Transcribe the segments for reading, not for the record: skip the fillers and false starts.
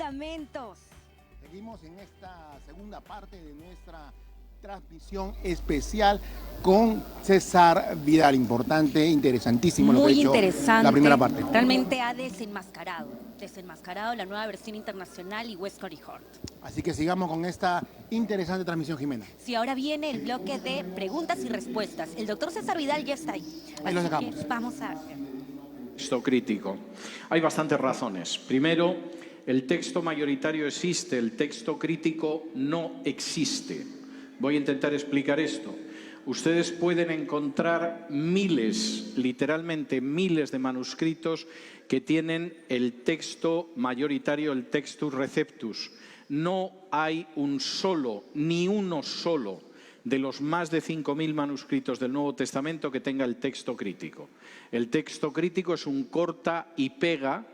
fundamentos. Seguimos en esta segunda parte de nuestra transmisión especial con César Vidal. Importante, interesantísimo lo que ha hecho la primera parte. Realmente ha desenmascarado la nueva versión internacional y Westcott y Hort. Así que sigamos con esta interesante transmisión, Jimena. Sí, ahora viene el bloque de preguntas y respuestas. El doctor César Vidal ya está ahí. Ahí lo dejamos. Vamos a ver. Texto crítico. Hay bastantes razones. Primero, el texto mayoritario existe, el texto crítico no existe. Voy a intentar explicar esto. Ustedes pueden encontrar miles, literalmente miles de manuscritos que tienen el texto mayoritario, el textus receptus. No hay un solo, ni uno solo, de los más de 5.000 manuscritos del Nuevo Testamento que tenga el texto crítico. El texto crítico es un corta y pega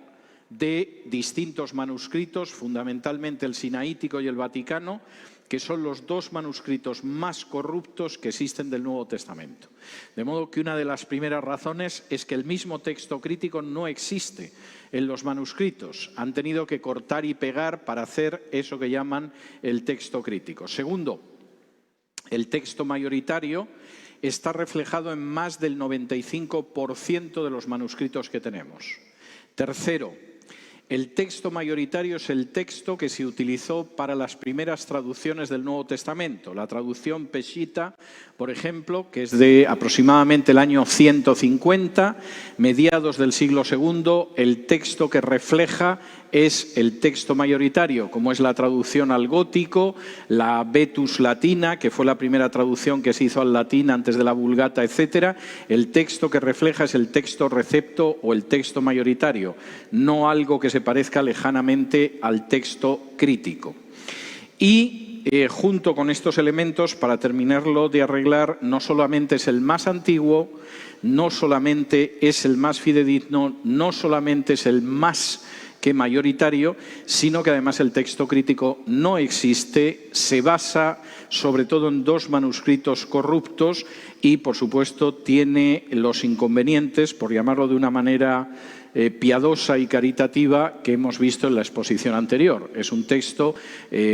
de distintos manuscritos, fundamentalmente el Sinaítico y el Vaticano, que son los dos manuscritos más corruptos que existen del Nuevo Testamento. De modo que una de las primeras razones es que el mismo texto crítico no existe en los manuscritos. Han tenido que cortar y pegar para hacer eso que llaman el texto crítico. Segundo, el texto mayoritario está reflejado en más del 95% de los manuscritos que tenemos. Tercero, el texto mayoritario es el texto que se utilizó para las primeras traducciones del Nuevo Testamento. La traducción Peshitta, por ejemplo, que es de aproximadamente el año 150, mediados del siglo II, el texto que refleja es el texto mayoritario, como es la traducción al gótico, la Vetus Latina, que fue la primera traducción que se hizo al latín antes de la Vulgata, etc. El texto que refleja es el texto recepto o el texto mayoritario, no algo que se parezca lejanamente al texto crítico. Y junto con estos elementos, para terminarlo de arreglar, no solamente es el más antiguo, no solamente es el más fidedigno, no solamente es el más que mayoritario, sino que además el texto crítico no existe, se basa sobre todo en dos manuscritos corruptos y, por supuesto, tiene los inconvenientes, por llamarlo de una manera piadosa y caritativa, que hemos visto en la exposición anterior. Es un texto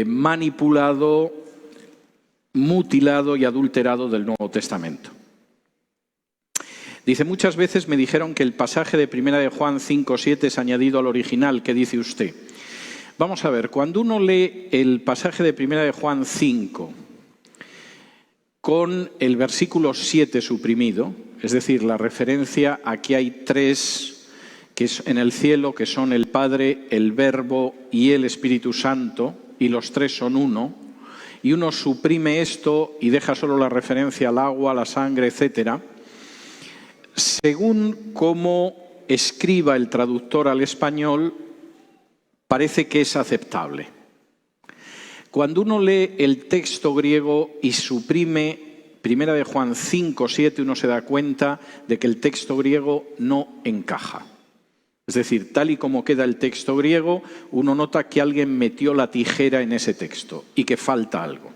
manipulado, mutilado y adulterado del Nuevo Testamento. Dice, muchas veces me dijeron que el pasaje de 1 de Juan 5:7 es añadido al original. ¿Qué dice usted? Vamos a ver, cuando uno lee el pasaje de 1 de Juan 5 con el versículo 7 suprimido, es decir, la referencia a que hay tres que es en el cielo, que son el Padre, el Verbo y el Espíritu Santo, y los tres son uno, y uno suprime esto y deja solo la referencia al agua, a la sangre, etcétera, según cómo escriba el traductor al español, parece que es aceptable. Cuando uno lee el texto griego y suprime 1 de Juan 5:7, uno se da cuenta de que el texto griego no encaja. Es decir, tal y como queda el texto griego, uno nota que alguien metió la tijera en ese texto y que falta algo.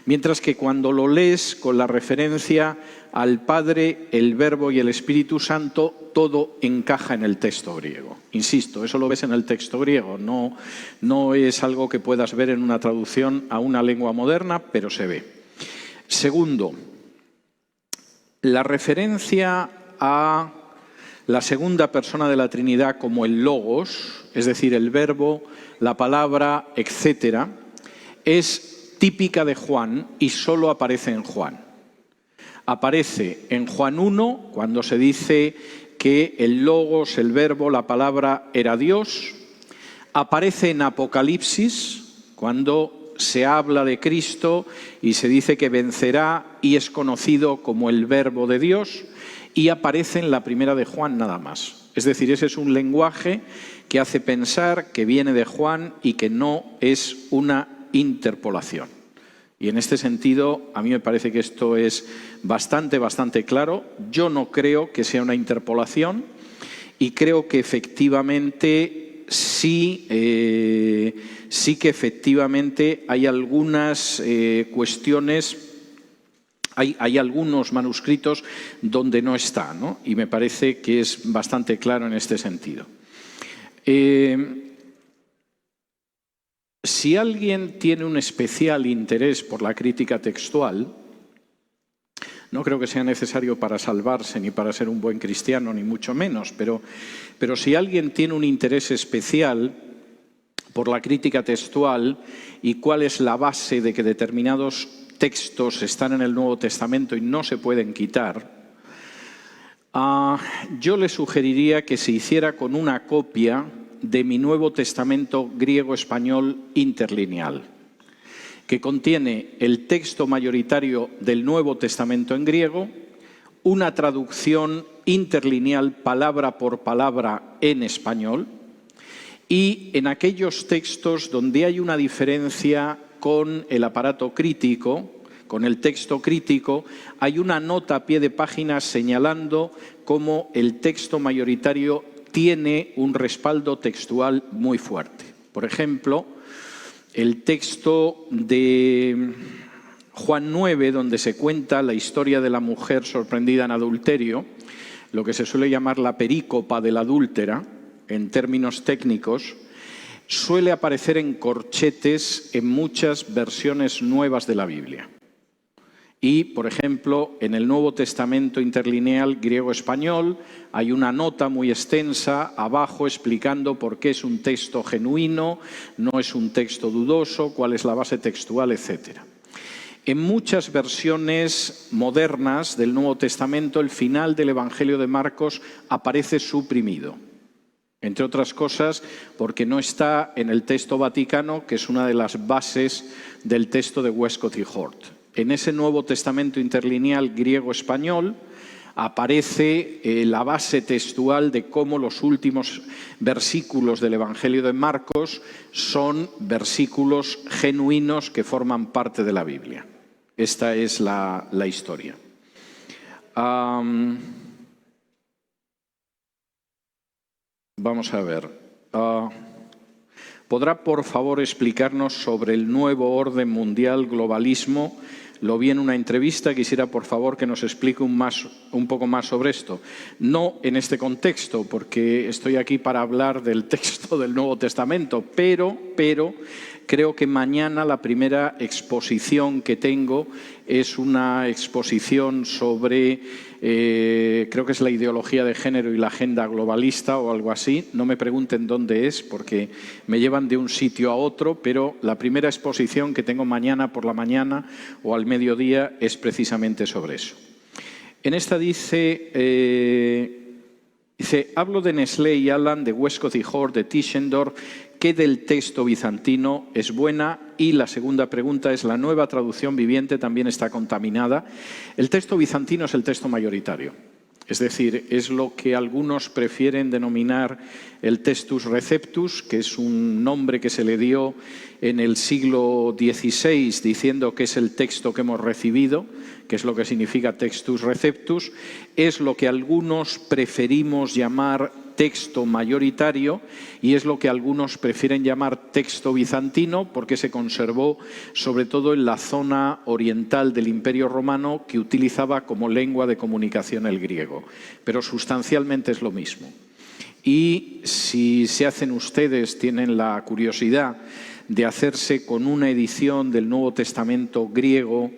Mientras que cuando lo lees con la referencia al Padre, el Verbo y el Espíritu Santo, todo encaja en el texto griego. Insisto, eso lo ves en el texto griego, no es algo que puedas ver en una traducción a una lengua moderna, pero se ve. Segundo, la referencia a la segunda persona de la Trinidad como el Logos, es decir, el Verbo, la palabra, etcétera, es típica de Juan y solo aparece en Juan. Aparece en Juan 1, cuando se dice que el Logos, el Verbo, la palabra era Dios. Aparece en Apocalipsis, cuando se habla de Cristo y se dice que vencerá y es conocido como el Verbo de Dios. Y aparece en la primera de Juan nada más. Es decir, ese es un lenguaje que hace pensar que viene de Juan y que no es una interpolación. Y en este sentido, a mí me parece que esto es bastante claro. Yo no creo que sea una interpolación y creo que efectivamente sí que efectivamente hay algunas cuestiones. Hay algunos manuscritos donde no está, ¿no? Y me parece que es bastante claro en este sentido. Si alguien tiene un especial interés por la crítica textual, no creo que sea necesario para salvarse ni para ser un buen cristiano, ni mucho menos, pero si alguien tiene un interés especial por la crítica textual y cuál es la base de que determinados textos están en el Nuevo Testamento y no se pueden quitar, yo le sugeriría que se hiciera con una copia de mi Nuevo Testamento griego-español interlineal, que contiene el texto mayoritario del Nuevo Testamento en griego, una traducción interlineal palabra por palabra en español, y en aquellos textos donde hay una diferencia con el aparato crítico, con el texto crítico, hay una nota a pie de página señalando cómo el texto mayoritario tiene un respaldo textual muy fuerte. Por ejemplo, el texto de Juan 9, donde se cuenta la historia de la mujer sorprendida en adulterio, lo que se suele llamar la perícopa de la adúltera, en términos técnicos, suele aparecer en corchetes en muchas versiones nuevas de la Biblia. Y, por ejemplo, en el Nuevo Testamento interlineal griego-español hay una nota muy extensa abajo explicando por qué es un texto genuino, no es un texto dudoso, cuál es la base textual, etc. En muchas versiones modernas del Nuevo Testamento, el final del Evangelio de Marcos aparece suprimido. Entre otras cosas, porque no está en el texto vaticano, que es una de las bases del texto de Westcott y Hort. En ese Nuevo Testamento interlineal griego-español aparece la base textual de cómo los últimos versículos del Evangelio de Marcos son versículos genuinos que forman parte de la Biblia. Esta es la historia. Vamos a ver. ¿Podrá, por favor, explicarnos sobre el nuevo orden mundial, globalismo? Lo vi en una entrevista, quisiera, por favor, que nos explique un poco más sobre esto. No en este contexto, porque estoy aquí para hablar del texto del Nuevo Testamento, pero creo que mañana la primera exposición que tengo es una exposición sobre, creo que es la ideología de género y la agenda globalista o algo así. No me pregunten dónde es, porque me llevan de un sitio a otro, pero la primera exposición que tengo mañana por la mañana o al mediodía es precisamente sobre eso. En esta dice, hablo de Nestlé y Allan, de Westcott y Hort, de Tischendorf, ¿qué del texto bizantino es buena? Y la segunda pregunta es, ¿la nueva traducción viviente también está contaminada? El texto bizantino es el texto mayoritario. Es decir, es lo que algunos prefieren denominar el Textus Receptus, que es un nombre que se le dio en el siglo XVI, diciendo que es el texto que hemos recibido, que es lo que significa Textus Receptus. Es lo que algunos preferimos llamar texto mayoritario y es lo que algunos prefieren llamar texto bizantino, porque se conservó sobre todo en la zona oriental del Imperio Romano, que utilizaba como lengua de comunicación el griego, pero sustancialmente es lo mismo. Y si tienen la curiosidad de hacerse con una edición del Nuevo Testamento griego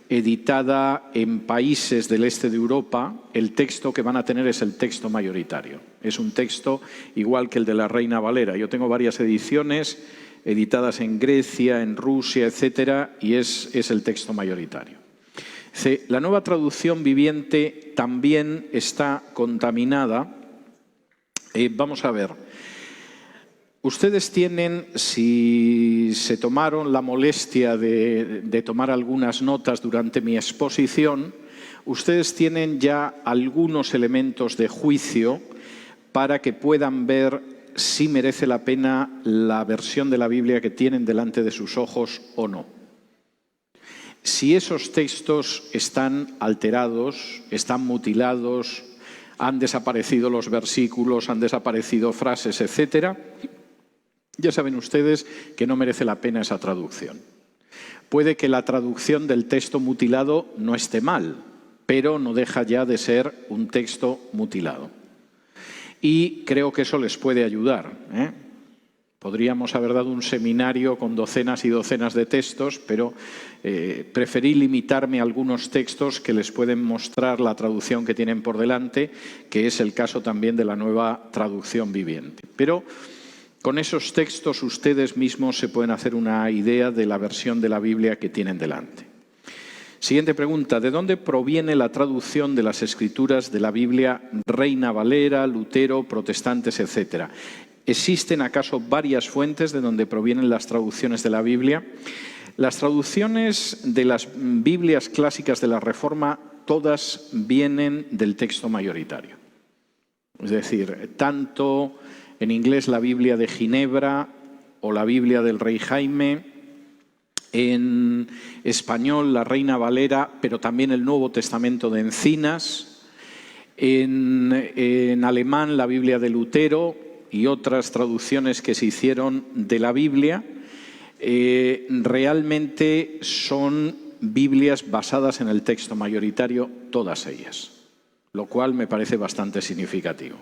editada en países del este de Europa, el texto que van a tener es el texto mayoritario. Es un texto igual que el de la Reina Valera. Yo tengo varias ediciones editadas en Grecia, en Rusia, etcétera, y es el texto mayoritario. La nueva traducción viviente también está contaminada. Vamos a ver. Ustedes tienen, si se tomaron la molestia de tomar algunas notas durante mi exposición, ustedes tienen ya algunos elementos de juicio para que puedan ver si merece la pena la versión de la Biblia que tienen delante de sus ojos o no. Si esos textos están alterados, están mutilados, han desaparecido los versículos, han desaparecido frases, etcétera, ya saben ustedes que no merece la pena esa traducción. Puede que la traducción del texto mutilado no esté mal, pero no deja ya de ser un texto mutilado. Y creo que eso les puede ayudar, Podríamos haber dado un seminario con docenas y docenas de textos, pero preferí limitarme a algunos textos que les pueden mostrar la traducción que tienen por delante, que es el caso también de la Nueva Traducción Viviente. Pero con esos textos ustedes mismos se pueden hacer una idea de la versión de la Biblia que tienen delante. Siguiente pregunta. ¿De dónde proviene la traducción de las Escrituras de la Biblia Reina Valera, Lutero, protestantes, etcétera? ¿Existen acaso varias fuentes de donde provienen las traducciones de la Biblia? Las traducciones de las Biblias clásicas de la Reforma todas vienen del texto mayoritario. Es decir, tanto en inglés la Biblia de Ginebra o la Biblia del Rey Jaime, en español la Reina Valera, pero también el Nuevo Testamento de Encinas, en alemán la Biblia de Lutero y otras traducciones que se hicieron de la Biblia, realmente son Biblias basadas en el texto mayoritario, todas ellas, lo cual me parece bastante significativo.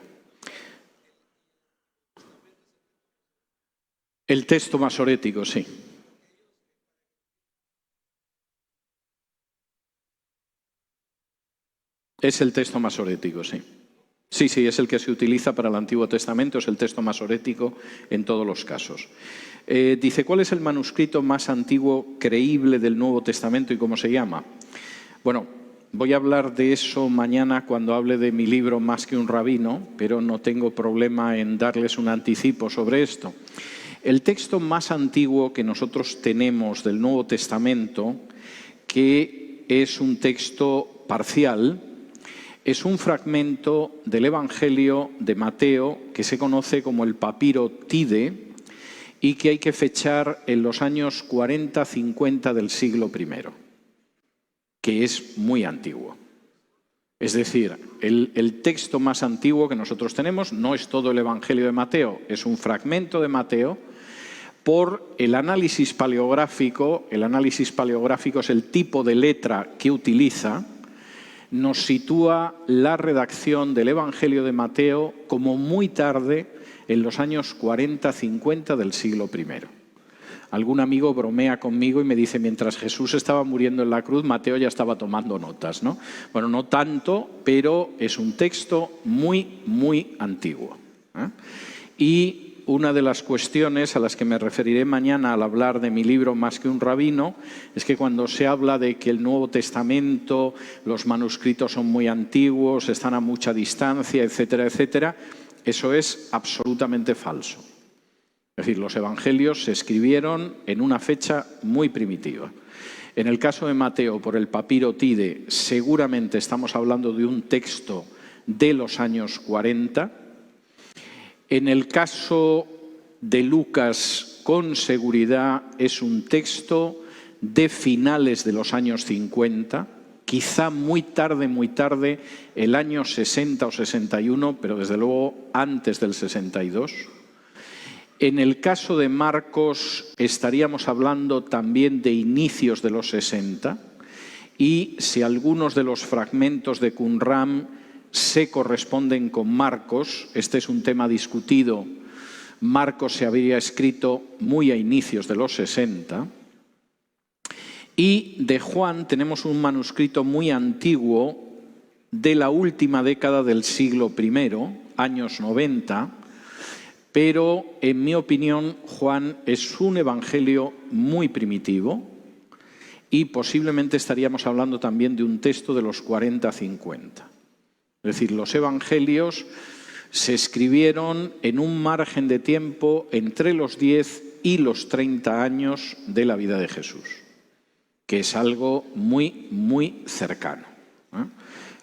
El texto masorético, sí. Es el texto masorético, sí. Sí, es el que se utiliza para el Antiguo Testamento, es el texto masorético en todos los casos. Dice, ¿cuál es el manuscrito más antiguo creíble del Nuevo Testamento y cómo se llama? Bueno, voy a hablar de eso mañana cuando hable de mi libro Más que un rabino, pero no tengo problema en darles un anticipo sobre esto. El texto más antiguo que nosotros tenemos del Nuevo Testamento, que es un texto parcial, es un fragmento del Evangelio de Mateo que se conoce como el papiro Tide y que hay que fechar en los años 40-50 del siglo I, que es muy antiguo. Es decir, el texto más antiguo que nosotros tenemos no es todo el Evangelio de Mateo, es un fragmento de Mateo. Por el análisis paleográfico es el tipo de letra que utiliza, nos sitúa la redacción del Evangelio de Mateo como muy tarde, en los años 40-50 del siglo I. Algún amigo bromea conmigo y me dice, mientras Jesús estaba muriendo en la cruz, Mateo ya estaba tomando notas, ¿no? Bueno, no tanto, pero es un texto muy, muy antiguo. Y una de las cuestiones a las que me referiré mañana al hablar de mi libro Más que un rabino es que cuando se habla de que el Nuevo Testamento, los manuscritos son muy antiguos, están a mucha distancia, etcétera, etcétera, eso es absolutamente falso. Es decir, los evangelios se escribieron en una fecha muy primitiva. En el caso de Mateo, por el papiro Tide, seguramente estamos hablando de un texto de los años 40. En el caso de Lucas, con seguridad, es un texto de finales de los años 50, quizá muy tarde, el año 60 o 61, pero desde luego antes del 62. En el caso de Marcos estaríamos hablando también de inicios de los 60 y si algunos de los fragmentos de Qumran se corresponden con Marcos, este es un tema discutido, Marcos se habría escrito muy a inicios de los 60, y de Juan tenemos un manuscrito muy antiguo de la última década del siglo I, años 90, pero en mi opinión Juan es un evangelio muy primitivo y posiblemente estaríamos hablando también de un texto de los 40-50. Es decir, los evangelios se escribieron en un margen de tiempo entre los 10 y los 30 años de la vida de Jesús, que es algo muy, muy cercano.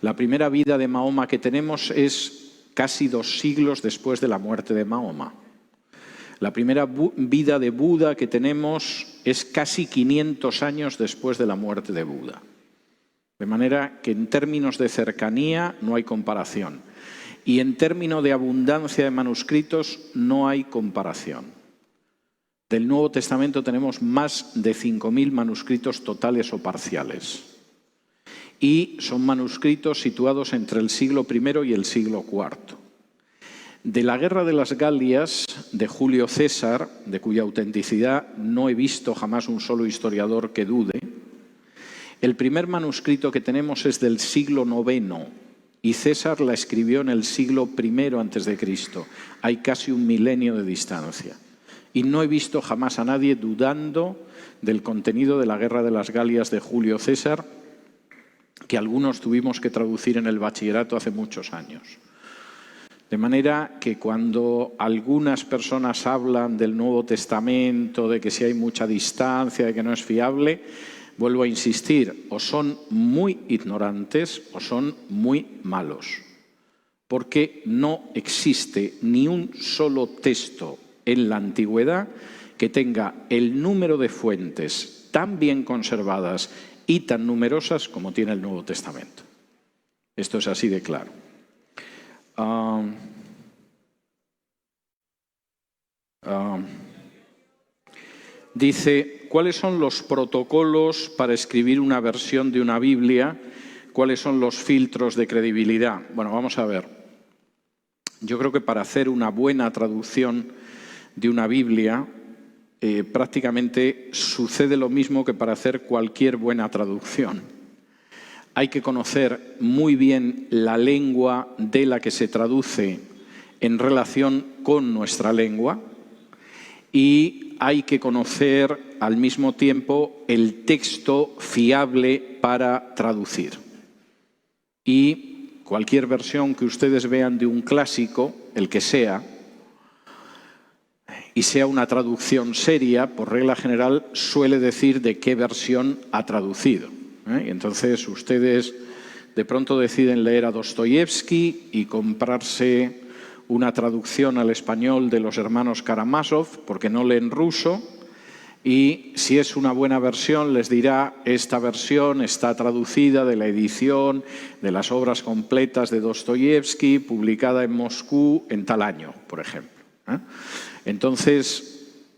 La primera vida de Mahoma que tenemos es casi 2 siglos después de la muerte de Mahoma. La primera vida de Buda que tenemos es casi 500 años después de la muerte de Buda. De manera que en términos de cercanía no hay comparación. Y en términos de abundancia de manuscritos no hay comparación. Del Nuevo Testamento tenemos más de 5.000 manuscritos totales o parciales. Y son manuscritos situados entre el siglo I y el siglo IV. De la Guerra de las Galias, de Julio César, de cuya autenticidad no he visto jamás un solo historiador que dude, el primer manuscrito que tenemos es del siglo IX y César la escribió en el siglo I a.C. Hay casi un milenio de distancia. Y no he visto jamás a nadie dudando del contenido de la Guerra de las Galias de Julio César, que algunos tuvimos que traducir en el bachillerato hace muchos años. De manera que cuando algunas personas hablan del Nuevo Testamento, de que si hay mucha distancia, de que no es fiable, vuelvo a insistir, o son muy ignorantes o son muy malos, porque no existe ni un solo texto en la antigüedad que tenga el número de fuentes tan bien conservadas y tan numerosas como tiene el Nuevo Testamento. Esto es así de claro. Dice, ¿cuáles son los protocolos para escribir una versión de una Biblia? ¿Cuáles son los filtros de credibilidad? Bueno, vamos a ver. Yo creo que para hacer una buena traducción de una Biblia, prácticamente sucede lo mismo que para hacer cualquier buena traducción. Hay que conocer muy bien la lengua de la que se traduce en relación con nuestra lengua y hay que conocer al mismo tiempo el texto fiable para traducir. Y cualquier versión que ustedes vean de un clásico, el que sea, y sea una traducción seria, por regla general suele decir de qué versión ha traducido. Entonces ustedes de pronto deciden leer a Dostoyevsky y comprarse una traducción al español de los hermanos Karamazov, porque no leen ruso, y si es una buena versión les dirá esta versión está traducida de la edición de las obras completas de Dostoyevsky, publicada en Moscú en tal año, por ejemplo. Entonces,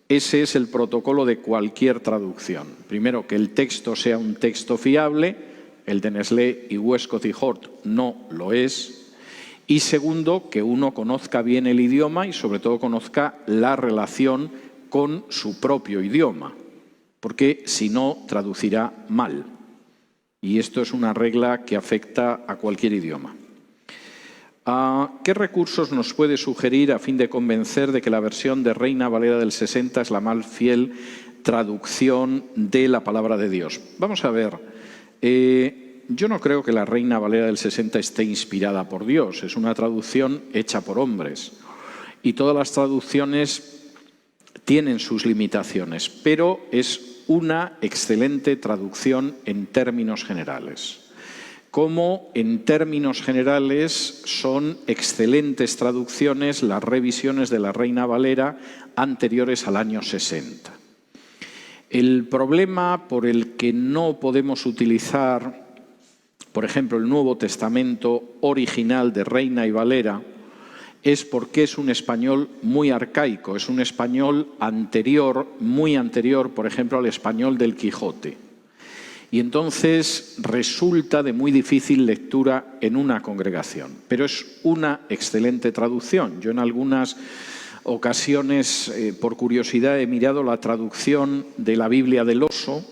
ese es el protocolo de cualquier traducción. Primero, que el texto sea un texto fiable, el de Nestlé y Westcott y Hort no lo es. Y segundo, que uno conozca bien el idioma y sobre todo conozca la relación con su propio idioma, porque si no, traducirá mal. Y esto es una regla que afecta a cualquier idioma. ¿Qué recursos nos puede sugerir a fin de convencer de que la versión de Reina Valera del 60 es la más fiel traducción de la palabra de Dios? Vamos a ver. Yo no creo que la Reina Valera del 60 esté inspirada por Dios. Es una traducción hecha por hombres. Y todas las traducciones tienen sus limitaciones, pero es una excelente traducción en términos generales. Como en términos generales son excelentes traducciones las revisiones de la Reina Valera anteriores al año 60. El problema por el que no podemos utilizar, por ejemplo, el Nuevo Testamento original de Reina y Valera, es porque es un español muy arcaico, es un español anterior, muy anterior, por ejemplo, al español del Quijote. Y entonces resulta de muy difícil lectura en una congregación. Pero es una excelente traducción. Yo en algunas ocasiones, por curiosidad, he mirado la traducción de la Biblia del Oso,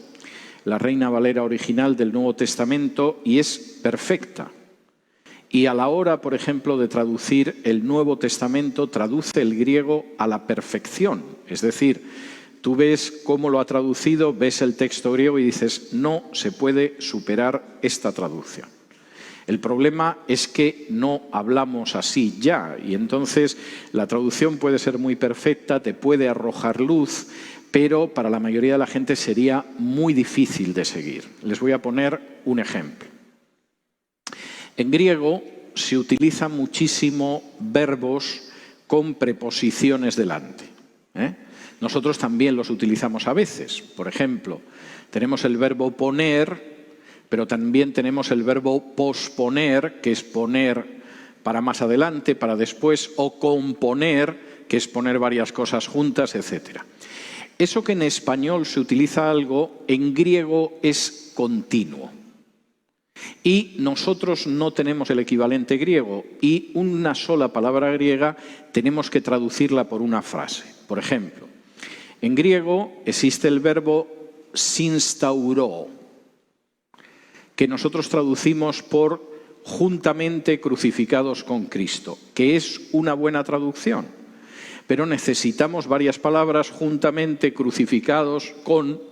la Reina Valera original del Nuevo Testamento, y es perfecta. Y a la hora, por ejemplo, de traducir el Nuevo Testamento, traduce el griego a la perfección. Es decir, tú ves cómo lo ha traducido, ves el texto griego y dices, no se puede superar esta traducción. El problema es que no hablamos así ya, y entonces la traducción puede ser muy perfecta, te puede arrojar luz, pero para la mayoría de la gente sería muy difícil de seguir. Les voy a poner un ejemplo. En griego se utilizan muchísimo verbos con preposiciones delante. Nosotros también los utilizamos a veces. Por ejemplo, tenemos el verbo poner, pero también tenemos el verbo posponer, que es poner para más adelante, para después, o componer, que es poner varias cosas juntas, etc. Eso que en español se utiliza algo, en griego es continuo. Y nosotros no tenemos el equivalente griego y una sola palabra griega tenemos que traducirla por una frase. Por ejemplo, en griego existe el verbo synstauró, que nosotros traducimos por juntamente crucificados con Cristo, que es una buena traducción, pero necesitamos varias palabras juntamente crucificados con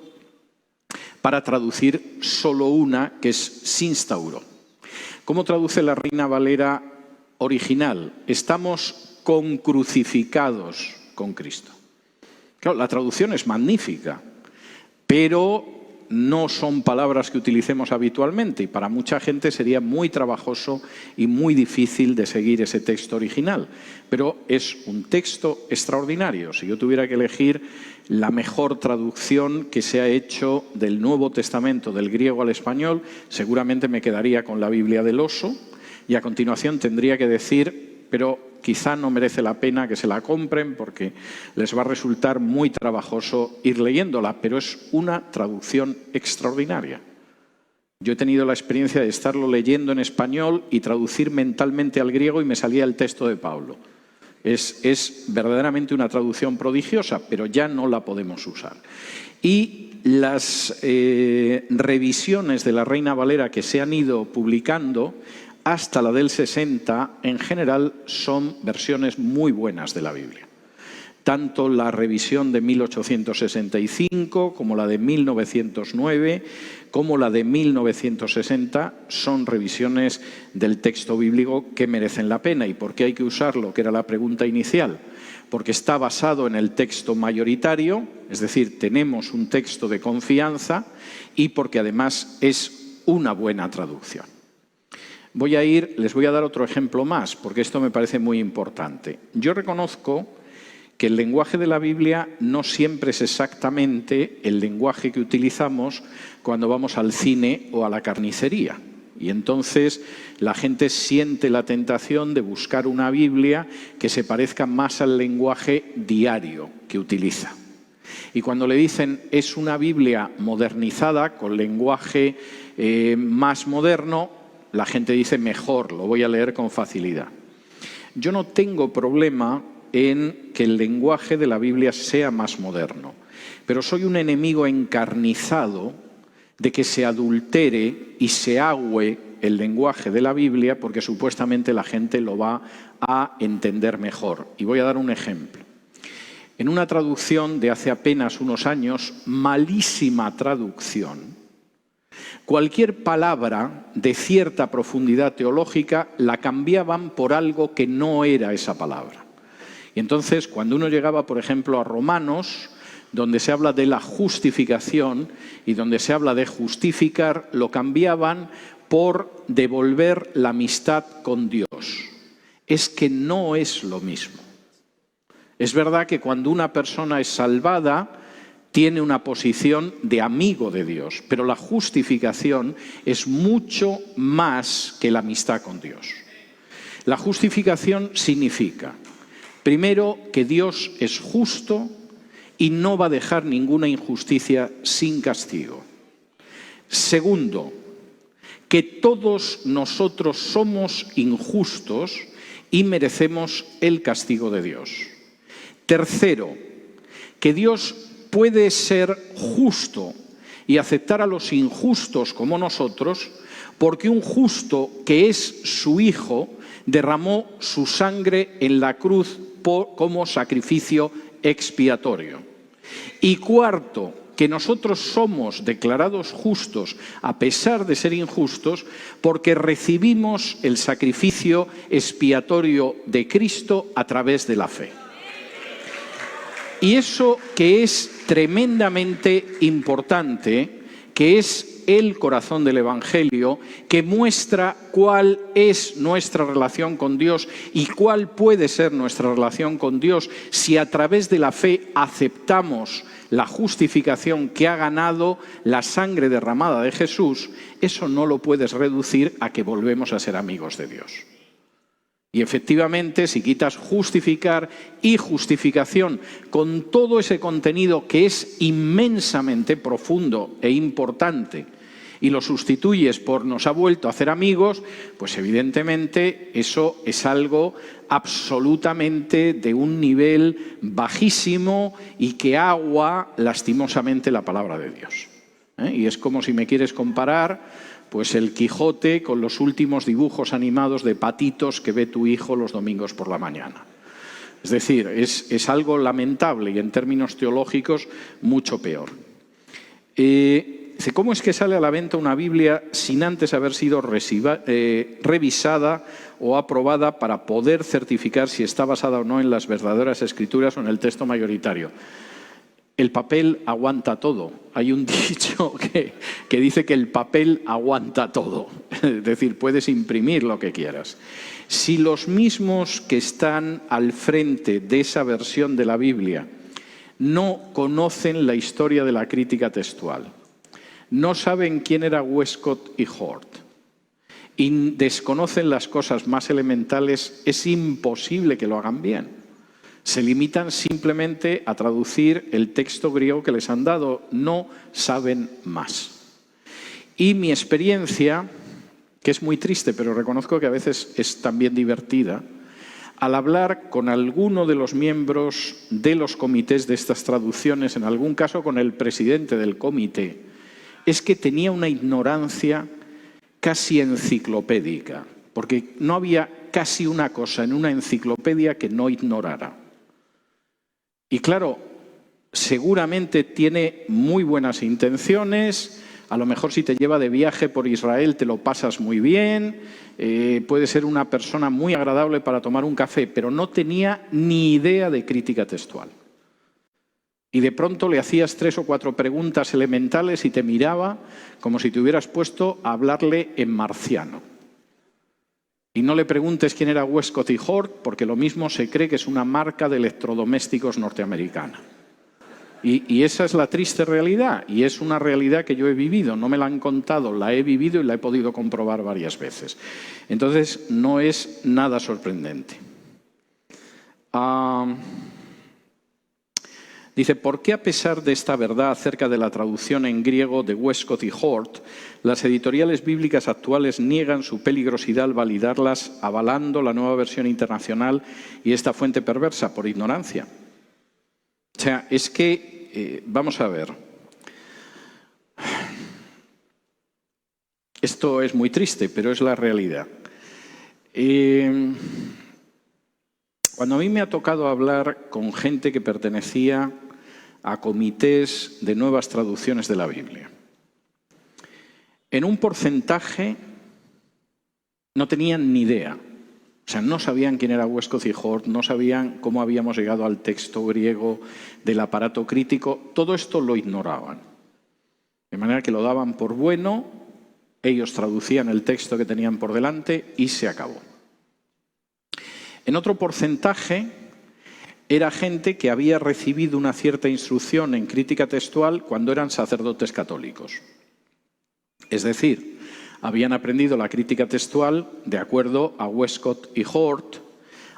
para traducir solo una, que es synstauró. ¿Cómo traduce la Reina Valera original? Estamos concrucificados con Cristo. Claro, la traducción es magnífica, pero no son palabras que utilicemos habitualmente y para mucha gente sería muy trabajoso y muy difícil de seguir ese texto original. Pero es un texto extraordinario. Si yo tuviera que elegir la mejor traducción que se ha hecho del Nuevo Testamento del griego al español, seguramente me quedaría con la Biblia del Oso y a continuación tendría que decir, pero quizá no merece la pena que se la compren porque les va a resultar muy trabajoso ir leyéndola, pero es una traducción extraordinaria. Yo he tenido la experiencia de estarlo leyendo en español y traducir mentalmente al griego y me salía el texto de Pablo. Es verdaderamente una traducción prodigiosa, pero ya no la podemos usar. Y las revisiones de la Reina Valera que se han ido publicando hasta la del 60, en general son versiones muy buenas de la Biblia. Tanto la revisión de 1865 como la de 1909, como la de 1960, son revisiones del texto bíblico que merecen la pena. ¿Y por qué hay que usarlo? Que era la pregunta inicial. Porque está basado en el texto mayoritario, es decir, tenemos un texto de confianza y porque además es una buena traducción. Les voy a dar otro ejemplo más, porque esto me parece muy importante. Yo reconozco que el lenguaje de la Biblia no siempre es exactamente el lenguaje que utilizamos cuando vamos al cine o a la carnicería. Y entonces la gente siente la tentación de buscar una Biblia que se parezca más al lenguaje diario que utiliza. Y cuando le dicen es una Biblia modernizada, con lenguaje más moderno, la gente dice mejor, lo voy a leer con facilidad. Yo no tengo problema en que el lenguaje de la Biblia sea más moderno, pero soy un enemigo encarnizado de que se adultere y se agüe el lenguaje de la Biblia porque supuestamente la gente lo va a entender mejor. Y voy a dar un ejemplo. En una traducción de hace apenas unos años, malísima traducción, cualquier palabra de cierta profundidad teológica la cambiaban por algo que no era esa palabra. Y entonces, cuando uno llegaba, por ejemplo, a Romanos, donde se habla de la justificación y donde se habla de justificar, lo cambiaban por devolver la amistad con Dios. Es que no es lo mismo. Es verdad que cuando una persona es salvada, tiene una posición de amigo de Dios, pero la justificación es mucho más que la amistad con Dios. La justificación significa, primero, que Dios es justo y no va a dejar ninguna injusticia sin castigo. Segundo, que todos nosotros somos injustos y merecemos el castigo de Dios. Tercero, que Dios puede ser justo y aceptar a los injustos como nosotros, porque un justo que es su Hijo derramó su sangre en la cruz como sacrificio expiatorio. Y cuarto, que nosotros somos declarados justos a pesar de ser injustos porque recibimos el sacrificio expiatorio de Cristo a través de la fe. Y eso que es tremendamente importante, que es el corazón del Evangelio, que muestra cuál es nuestra relación con Dios y cuál puede ser nuestra relación con Dios si a través de la fe aceptamos la justificación que ha ganado la sangre derramada de Jesús. Eso no lo puedes reducir a que volvemos a ser amigos de Dios. Y efectivamente, si quitas justificar y justificación con todo ese contenido que es inmensamente profundo e importante y lo sustituyes por nos ha vuelto a hacer amigos, pues evidentemente eso es algo absolutamente de un nivel bajísimo y que agua lastimosamente la palabra de Dios. Y es como si me quieres comparar pues el Quijote con los últimos dibujos animados de patitos que ve tu hijo los domingos por la mañana. Es decir, es algo lamentable y en términos teológicos mucho peor. ¿Cómo es que sale a la venta una Biblia sin antes haber sido revisada o aprobada para poder certificar si está basada o no en las verdaderas escrituras o en el texto mayoritario? El papel aguanta todo. Hay un dicho que dice que el papel aguanta todo. Es decir, puedes imprimir lo que quieras. Si los mismos que están al frente de esa versión de la Biblia no conocen la historia de la crítica textual, no saben quién era Westcott y Hort, y desconocen las cosas más elementales, es imposible que lo hagan bien. Se limitan simplemente a traducir el texto griego que les han dado, no saben más. Y mi experiencia, que es muy triste, pero reconozco que a veces es también divertida, al hablar con alguno de los miembros de los comités de estas traducciones, en algún caso con el presidente del comité, es que tenía una ignorancia casi enciclopédica, porque no había casi una cosa en una enciclopedia que no ignorara. Y claro, seguramente tiene muy buenas intenciones, a lo mejor si te lleva de viaje por Israel te lo pasas muy bien, puede ser una persona muy agradable para tomar un café, pero no tenía ni idea de crítica textual. Y de pronto le hacías 3 o 4 preguntas elementales y te miraba como si te hubieras puesto a hablarle en marciano. Y no le preguntes quién era Westcott y Hort, porque lo mismo se cree que es una marca de electrodomésticos norteamericana. Y esa es la triste realidad, y es una realidad que yo he vivido. No me la han contado, la he vivido y la he podido comprobar varias veces. Entonces, no es nada sorprendente. Dice, ¿por qué a pesar de esta verdad acerca de la traducción en griego de Westcott y Hort, las editoriales bíblicas actuales niegan su peligrosidad al validarlas, avalando la nueva versión internacional y esta fuente perversa? Por ignorancia. O sea, es que, vamos a ver, esto es muy triste, pero es la realidad. Cuando a mí me ha tocado hablar con gente que pertenecía a comités de nuevas traducciones de la Biblia, en un porcentaje no tenían ni idea. O sea, no sabían quién era Westcott y Hort, no sabían cómo habíamos llegado al texto griego del aparato crítico. Todo esto lo ignoraban. De manera que lo daban por bueno, ellos traducían el texto que tenían por delante y se acabó. En otro porcentaje era gente que había recibido una cierta instrucción en crítica textual cuando eran sacerdotes católicos. Es decir, habían aprendido la crítica textual de acuerdo a Westcott y Hort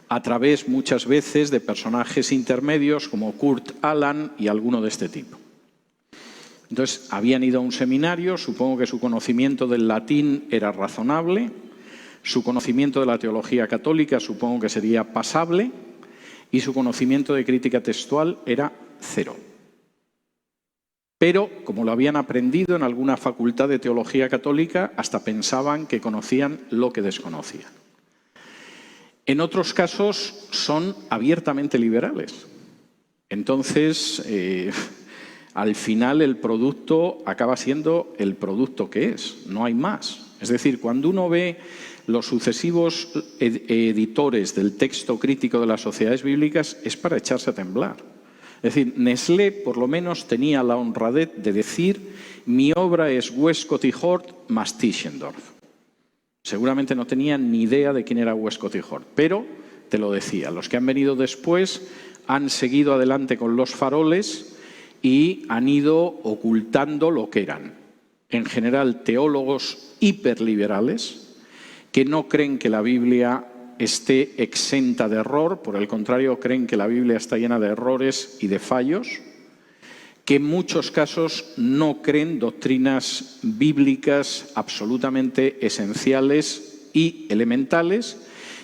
a través muchas veces de personajes intermedios como Kurt Aland y alguno de este tipo. Entonces, habían ido a un seminario, supongo que su conocimiento del latín era razonable, su conocimiento de la teología católica supongo que sería pasable y su conocimiento de crítica textual era 0. Pero, como lo habían aprendido en alguna facultad de teología católica, hasta pensaban que conocían lo que desconocían. En otros casos son abiertamente liberales. Entonces, al final el producto acaba siendo el producto que es, no hay más. Es decir, cuando uno ve los sucesivos editores del texto crítico de las sociedades bíblicas, es para echarse a temblar. Es decir, Nestlé por lo menos tenía la honradez de decir mi obra es Westcott y Hort más Tischendorf. Seguramente no tenían ni idea de quién era Westcott y Hort, pero te lo decía. Los que han venido después han seguido adelante con los faroles y han ido ocultando lo que eran. En general, teólogos hiperliberales que no creen que la Biblia esté exenta de error, por el contrario, creen que la Biblia está llena de errores y de fallos, que en muchos casos no creen doctrinas bíblicas absolutamente esenciales y elementales,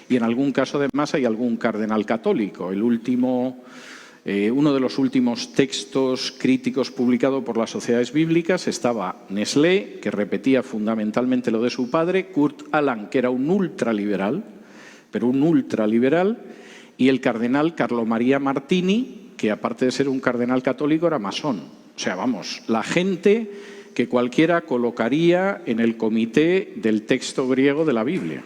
y en algún caso además hay algún cardenal católico. Uno de los últimos textos críticos publicados por las sociedades bíblicas estaba Nestlé, que repetía fundamentalmente lo de su padre, Kurt Aland, que era un ultraliberal, pero un ultraliberal, y el cardenal Carlo Maria Martini, que aparte de ser un cardenal católico era masón. O sea, vamos, la gente que cualquiera colocaría en el comité del texto griego de la Biblia.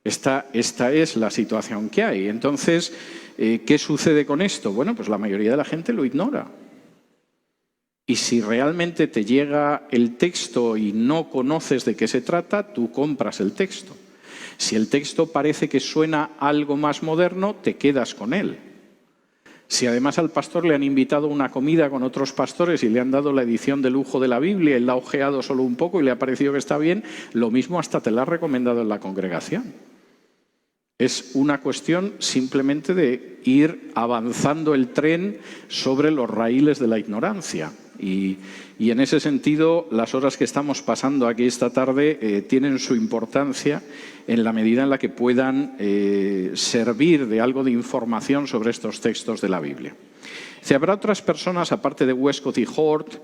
Esta es la situación que hay. Entonces, ¿qué sucede con esto? Bueno, pues la mayoría de la gente lo ignora. Y si realmente te llega el texto y no conoces de qué se trata, tú compras el texto. Si el texto parece que suena algo más moderno, te quedas con él. Si además al pastor le han invitado a una comida con otros pastores y le han dado la edición de lujo de la Biblia, él la ha ojeado solo un poco y le ha parecido que está bien, lo mismo hasta te la ha recomendado en la congregación. Es una cuestión simplemente de ir avanzando el tren sobre los raíles de la ignorancia. Y en ese sentido, las horas que estamos pasando aquí esta tarde tienen su importancia en la medida en la que puedan servir de algo de información sobre estos textos de la Biblia. Si habrá otras personas, aparte de Westcott y Hort,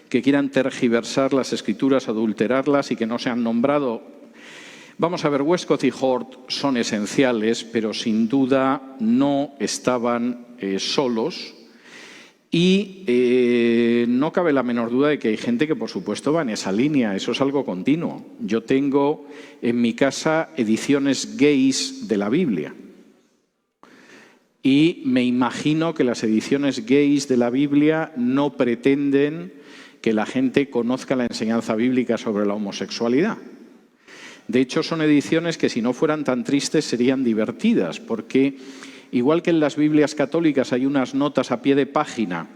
que quieran tergiversar las Escrituras, adulterarlas y que no se han nombrado. Vamos a ver, Westcott y Hort son esenciales, pero sin duda no estaban solos. Y no cabe la menor duda de que hay gente que, por supuesto, va en esa línea. Eso es algo continuo. Yo tengo en mi casa ediciones gays de la Biblia. Y me imagino que las ediciones gays de la Biblia no pretenden que la gente conozca la enseñanza bíblica sobre la homosexualidad. De hecho, son ediciones que si no fueran tan tristes serían divertidas, porque igual que en las Biblias católicas hay unas notas a pie de página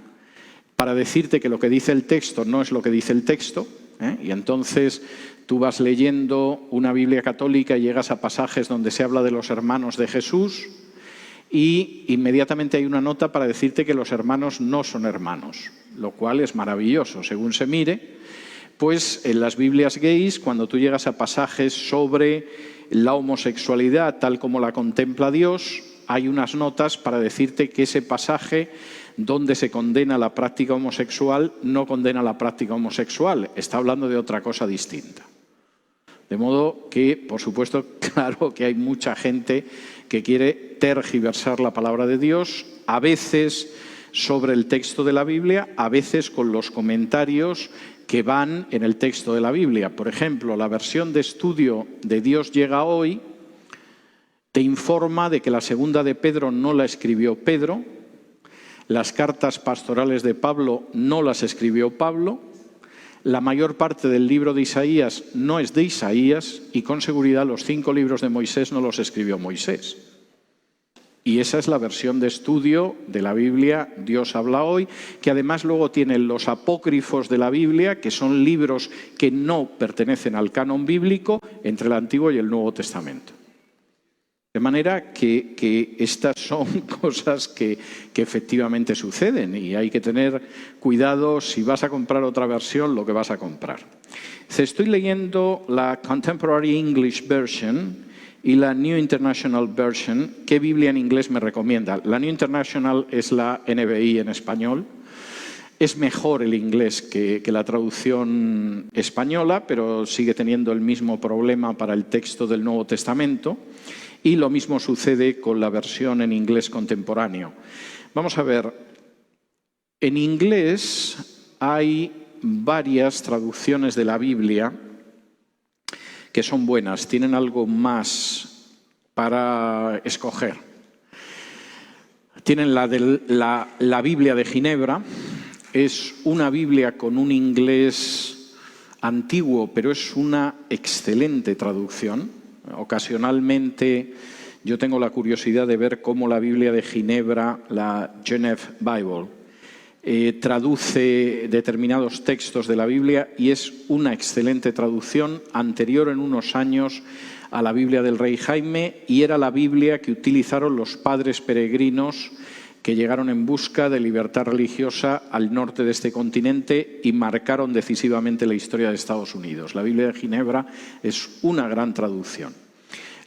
para decirte que lo que dice el texto no es lo que dice el texto, y entonces tú vas leyendo una Biblia católica y llegas a pasajes donde se habla de los hermanos de Jesús y inmediatamente hay una nota para decirte que los hermanos no son hermanos, lo cual es maravilloso, según se mire. Pues en las Biblias gays, cuando tú llegas a pasajes sobre la homosexualidad tal como la contempla Dios, hay unas notas para decirte que ese pasaje donde se condena la práctica homosexual no condena la práctica homosexual, está hablando de otra cosa distinta. De modo que, por supuesto, claro que hay mucha gente que quiere tergiversar la palabra de Dios, a veces sobre el texto de la Biblia, a veces con los comentarios que van en el texto de la Biblia. Por ejemplo, la versión de estudio de Dios llega hoy te informa de que la segunda de Pedro no la escribió Pedro, las cartas pastorales de Pablo no las escribió Pablo, la mayor parte del libro de Isaías no es de Isaías y con seguridad los 5 libros de Moisés no los escribió Moisés. Y esa es la versión de estudio de la Biblia, Dios habla hoy, que además luego tiene los apócrifos de la Biblia, que son libros que no pertenecen al canon bíblico, entre el Antiguo y el Nuevo Testamento. De manera que estas son cosas que efectivamente suceden y hay que tener cuidado si vas a comprar otra versión, lo que vas a comprar. Estoy leyendo la Contemporary English Version y la New International Version. ¿Qué Biblia en inglés me recomienda? La New International es la NBI en español. Es mejor el inglés que la traducción española, pero sigue teniendo el mismo problema para el texto del Nuevo Testamento. Y lo mismo sucede con la versión en inglés contemporáneo. Vamos a ver, en inglés hay varias traducciones de la Biblia que son buenas, tienen algo más para escoger. Tienen la Biblia de Ginebra, es una Biblia con un inglés antiguo, pero es una excelente traducción. Ocasionalmente yo tengo la curiosidad de ver cómo la Biblia de Ginebra, la Geneva Bible, traduce determinados textos de la Biblia y es una excelente traducción, anterior en unos años a la Biblia del Rey Jaime, y era la Biblia que utilizaron los padres peregrinos que llegaron en busca de libertad religiosa al norte de este continente y marcaron decisivamente la historia de Estados Unidos. La Biblia de Ginebra es una gran traducción.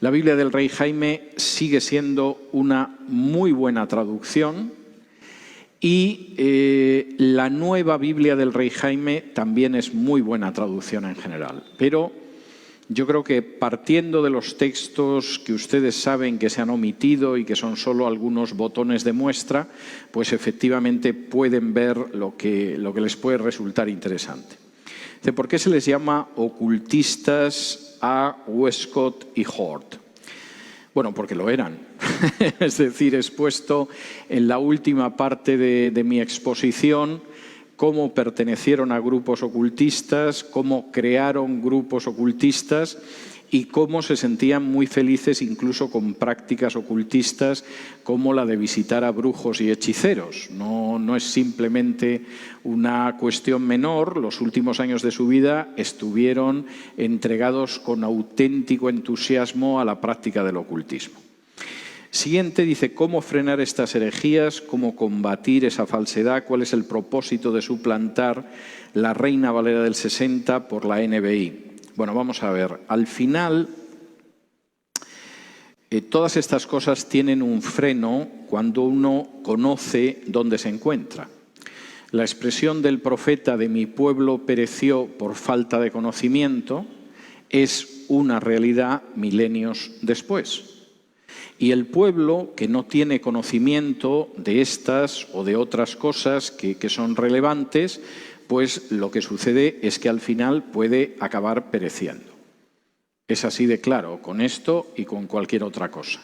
La Biblia del Rey Jaime sigue siendo una muy buena traducción y la nueva Biblia del Rey Jaime también es muy buena traducción en general. Pero yo creo que partiendo de los textos que ustedes saben que se han omitido y que son solo algunos botones de muestra, pues efectivamente pueden ver lo que les puede resultar interesante. ¿Por qué se les llama ocultistas a Westcott y Hort? Bueno, porque lo eran. Es decir, he expuesto en la última parte de mi exposición cómo pertenecieron a grupos ocultistas, cómo crearon grupos ocultistas y cómo se sentían muy felices incluso con prácticas ocultistas como la de visitar a brujos y hechiceros. No es simplemente una cuestión menor. Los últimos años de su vida estuvieron entregados con auténtico entusiasmo a la práctica del ocultismo. Siguiente dice, ¿cómo frenar estas herejías? ¿Cómo combatir esa falsedad? ¿Cuál es el propósito de suplantar la Reina Valera del 60 por la NBI? Bueno, vamos a ver. Al final, todas estas cosas tienen un freno cuando uno conoce dónde se encuentra. La expresión del profeta de mi pueblo pereció por falta de conocimiento es una realidad milenios después. Y el pueblo que no tiene conocimiento de estas o de otras cosas que son relevantes, pues lo que sucede es que al final puede acabar pereciendo. Es así de claro con esto y con cualquier otra cosa.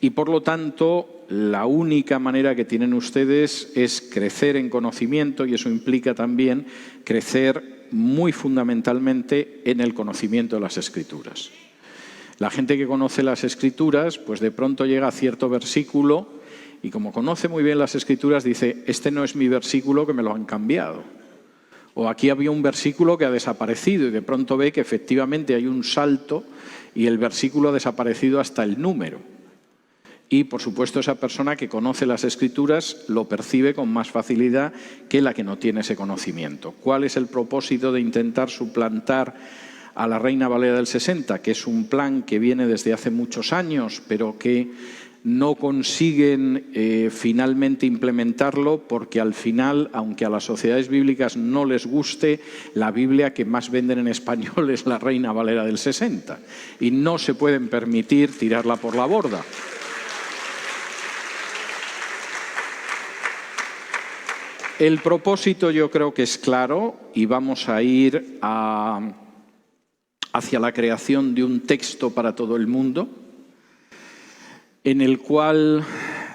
Y por lo tanto, la única manera que tienen ustedes es crecer en conocimiento y eso implica también crecer muy fundamentalmente en el conocimiento de las Escrituras. La gente que conoce las Escrituras, pues de pronto llega a cierto versículo y como conoce muy bien las Escrituras dice, este no es mi versículo que me lo han cambiado. O aquí había un versículo que ha desaparecido y de pronto ve que efectivamente hay un salto y el versículo ha desaparecido hasta el número. Y por supuesto esa persona que conoce las Escrituras lo percibe con más facilidad que la que no tiene ese conocimiento. ¿Cuál es el propósito de intentar suplantar a la Reina Valera del 60, que es un plan que viene desde hace muchos años, pero que no consiguen finalmente implementarlo porque al final, aunque a las sociedades bíblicas no les guste, la Biblia que más venden en español es la Reina Valera del 60 y no se pueden permitir tirarla por la borda. El propósito yo creo que es claro y vamos a ir hacia la creación de un texto para todo el mundo, en el cual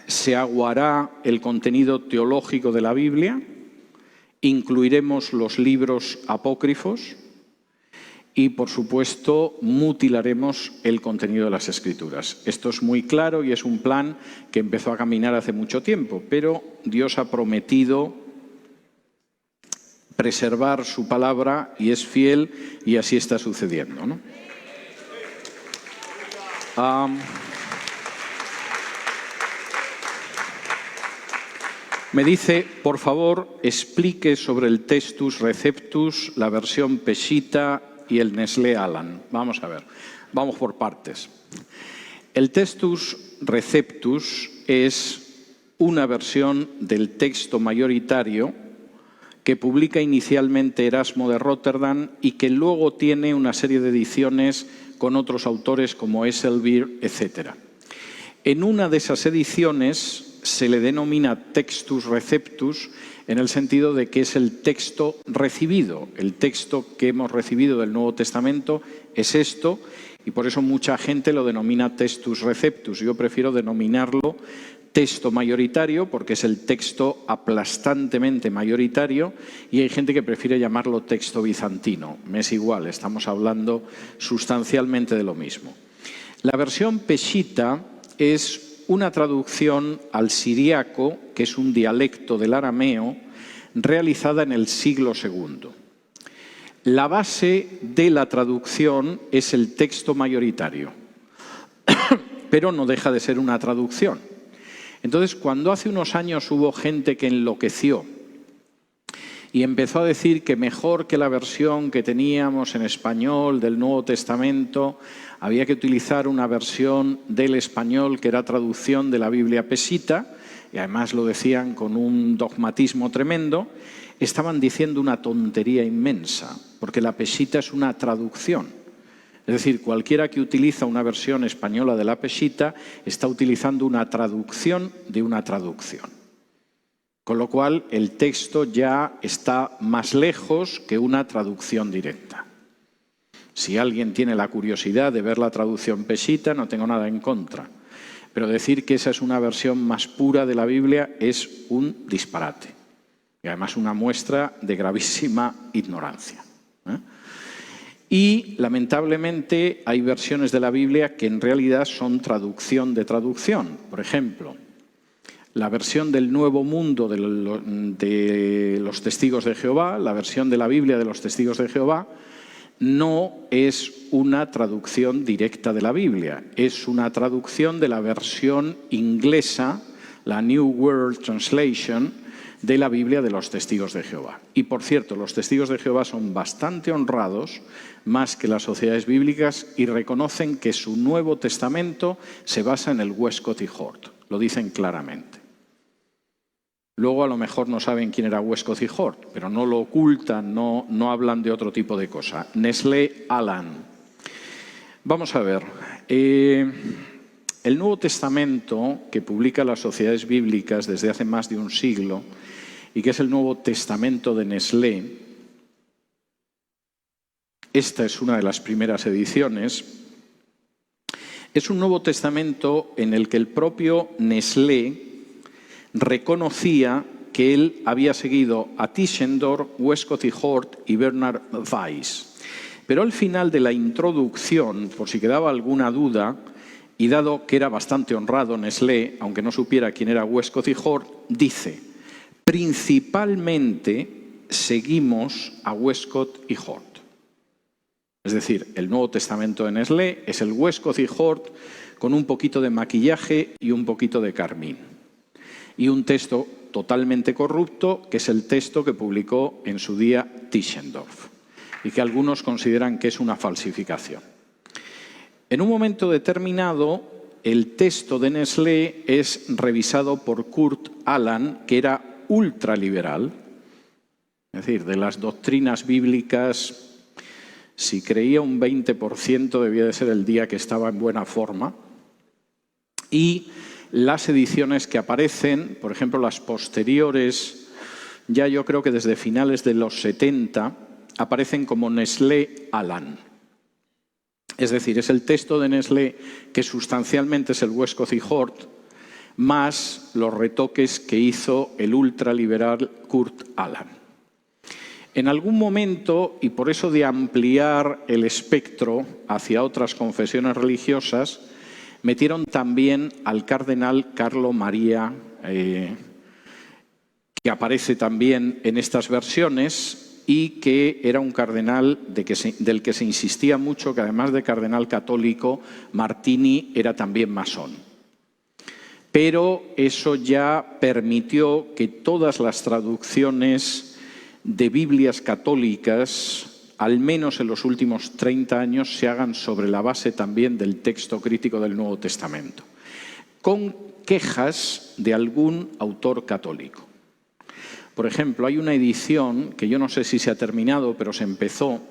se aguará el contenido teológico de la Biblia, incluiremos los libros apócrifos y, por supuesto, mutilaremos el contenido de las Escrituras. Esto es muy claro y es un plan que empezó a caminar hace mucho tiempo, pero Dios ha prometido preservar su palabra y es fiel y así está sucediendo, ¿no? Me dice, por favor, explique sobre el Textus Receptus, la versión Peshitta y el Nestlé Aland. Vamos a ver, vamos por partes. El Textus Receptus es una versión del texto mayoritario que publica inicialmente Erasmo de Rotterdam y que luego tiene una serie de ediciones con otros autores como Esselbeer, etc. En una de esas ediciones se le denomina Textus Receptus en el sentido de que es el texto recibido. El texto que hemos recibido del Nuevo Testamento es esto y por eso mucha gente lo denomina Textus Receptus. Yo prefiero denominarlo texto mayoritario porque es el texto aplastantemente mayoritario y hay gente que prefiere llamarlo texto bizantino. Me es igual, estamos hablando sustancialmente de lo mismo. La versión Peshitta es una traducción al siriaco, que es un dialecto del arameo, realizada en el siglo II. La base de la traducción es el texto mayoritario, pero no deja de ser una traducción. Entonces, cuando hace unos años hubo gente que enloqueció y empezó a decir que mejor que la versión que teníamos en español del Nuevo Testamento, había que utilizar una versión del español que era traducción de la Biblia pesita, y además lo decían con un dogmatismo tremendo, estaban diciendo una tontería inmensa, porque la pesita es una traducción. Es decir, cualquiera que utiliza una versión española de la pesita está utilizando una traducción de una traducción. Con lo cual, el texto ya está más lejos que una traducción directa. Si alguien tiene la curiosidad de ver la traducción pesita, no tengo nada en contra. Pero decir que esa es una versión más pura de la Biblia es un disparate. Y además una muestra de gravísima ignorancia. Y, lamentablemente, hay versiones de la Biblia que en realidad son traducción de traducción. Por ejemplo, la versión del Nuevo Mundo de los Testigos de Jehová, la versión de la Biblia de los Testigos de Jehová, no es una traducción directa de la Biblia, es una traducción de la versión inglesa, la New World Translation, de la Biblia de los Testigos de Jehová. Y, por cierto, los Testigos de Jehová son bastante honrados, más que las sociedades bíblicas, y reconocen que su Nuevo Testamento se basa en el Westcott y Hort. Lo dicen claramente. Luego a lo mejor no saben quién era Westcott y Hort, pero no lo ocultan, no hablan de otro tipo de cosa. Nestlé Aland. Vamos a ver. El Nuevo Testamento que publica las sociedades bíblicas desde hace más de un siglo y que es el Nuevo Testamento de Nestlé, esta es una de las primeras ediciones, es un Nuevo Testamento en el que el propio Nestlé reconocía que él había seguido a Tischendorf, Westcott y Hort y Bernard Weiss. Pero al final de la introducción, por si quedaba alguna duda, y dado que era bastante honrado Nestlé, aunque no supiera quién era Westcott y Hort, dice: principalmente seguimos a Westcott y Hort. Es decir, el Nuevo Testamento de Nestlé es el Westcott y Hort con un poquito de maquillaje y un poquito de carmín. Y un texto totalmente corrupto, que es el texto que publicó en su día Tischendorf, y que algunos consideran que es una falsificación. En un momento determinado, el texto de Nestlé es revisado por Kurt Aland, que era ultraliberal, es decir, de las doctrinas bíblicas, si creía un 20% debía de ser el día que estaba en buena forma, y las ediciones que aparecen, por ejemplo, las posteriores, ya yo creo que desde finales de los 70, aparecen como Nestlé Aland. Es decir, es el texto de Nestlé que sustancialmente es el Westcott y Hort, más los retoques que hizo el ultraliberal Kurt Aland. En algún momento, y por eso de ampliar el espectro hacia otras confesiones religiosas, metieron también al cardenal Carlo María, que aparece también en estas versiones y que era un cardenal del que se insistía mucho, que además de cardenal católico, Martini era también masón. Pero eso ya permitió que todas las traducciones de Biblias católicas, al menos en los últimos 30 años, se hagan sobre la base también del texto crítico del Nuevo Testamento, con quejas de algún autor católico. Por ejemplo, hay una edición, que yo no sé si se ha terminado, pero se empezó,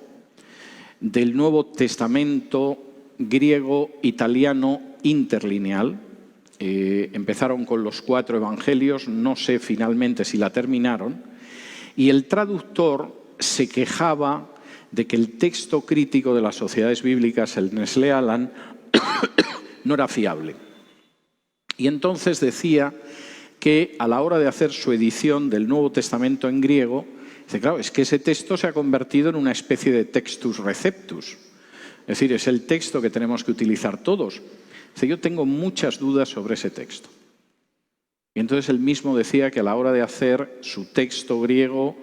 del Nuevo Testamento griego-italiano interlineal. Empezaron con los 4 evangelios, no sé finalmente si la terminaron, y el traductor se quejaba de que el texto crítico de las sociedades bíblicas, el Nestlé Aland, no era fiable. Y entonces decía que a la hora de hacer su edición del Nuevo Testamento en griego, dice, claro, es que ese texto se ha convertido en una especie de textus receptus. Es decir, es el texto que tenemos que utilizar todos. Dice, yo tengo muchas dudas sobre ese texto. Y entonces él mismo decía que a la hora de hacer su texto griego,